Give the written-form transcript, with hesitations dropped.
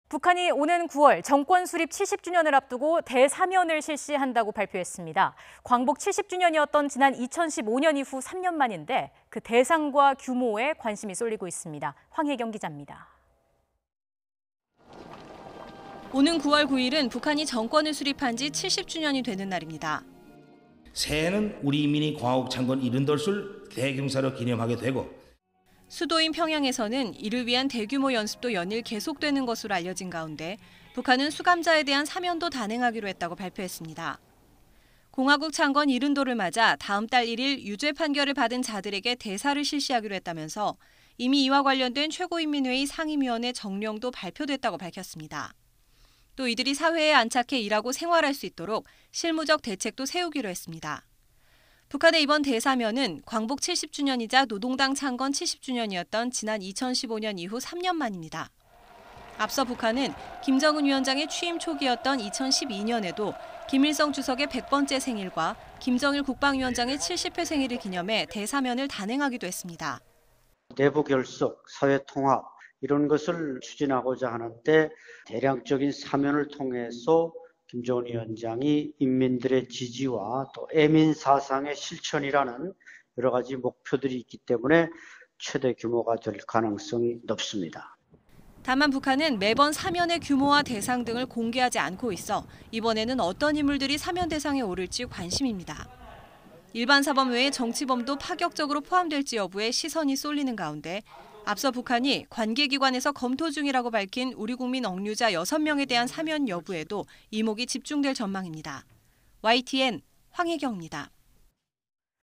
북한이 오는 9월 정권 수립 70주년을 앞두고 대사면을 실시한다고 발표했습니다. 광복 70주년이었던 지난 2015년 이후 3년 만인데 그 대상과 규모에 관심이 쏠리고 있습니다. 황혜경 기자입니다. 오는 9월 9일은 북한이 정권을 수립한 지 70주년이 되는 날입니다. 새해는 우리 인민이 광화국 창건 70돌을 대경사로 기념하게 되고 수도인 평양에서는 이를 위한 대규모 연습도 연일 계속되는 것으로 알려진 가운데 북한은 수감자에 대한 사면도 단행하기로 했다고 발표했습니다. 공화국 창건 70돌을 맞아 다음 달 1일 유죄 판결을 받은 자들에게 대사를 실시하기로 했다면서 이미 이와 관련된 최고인민회의 상임위원회 정령도 발표됐다고 밝혔습니다. 또 이들이 사회에 안착해 일하고 생활할 수 있도록 실무적 대책도 세우기로 했습니다. 북한의 이번 대사면은 광복 70주년이자 노동당 창건 70주년이었던 지난 2015년 이후 3년 만입니다. 앞서 북한은 김정은 위원장의 취임 초기였던 2012년에도 김일성 주석의 100번째 생일과 김정일 국방위원장의 70회 생일을 기념해 대사면을 단행하기도 했습니다. 내부 결속, 사회 통합 이런 것을 추진하고자 하는데 대량적인 사면을 통해서 김정은 위원장이 인민들의 지지와 또 애민 사상의 실천이라는 여러 가지 목표들이 있기 때문에 최대 규모가 될 가능성이 높습니다. 다만 북한은 매번 사면의 규모와 대상 등을 공개하지 않고 있어 이번에는 어떤 인물들이 사면 대상에 오를지 관심입니다. 일반 사범 외에 정치범도 파격적으로 포함될지 여부에 시선이 쏠리는 가운데 앞서 북한이 관계기관에서 검토 중이라고 밝힌 우리 국민 억류자 6명에 대한 사면 여부에도 이목이 집중될 전망입니다. YTN 황혜경입니다.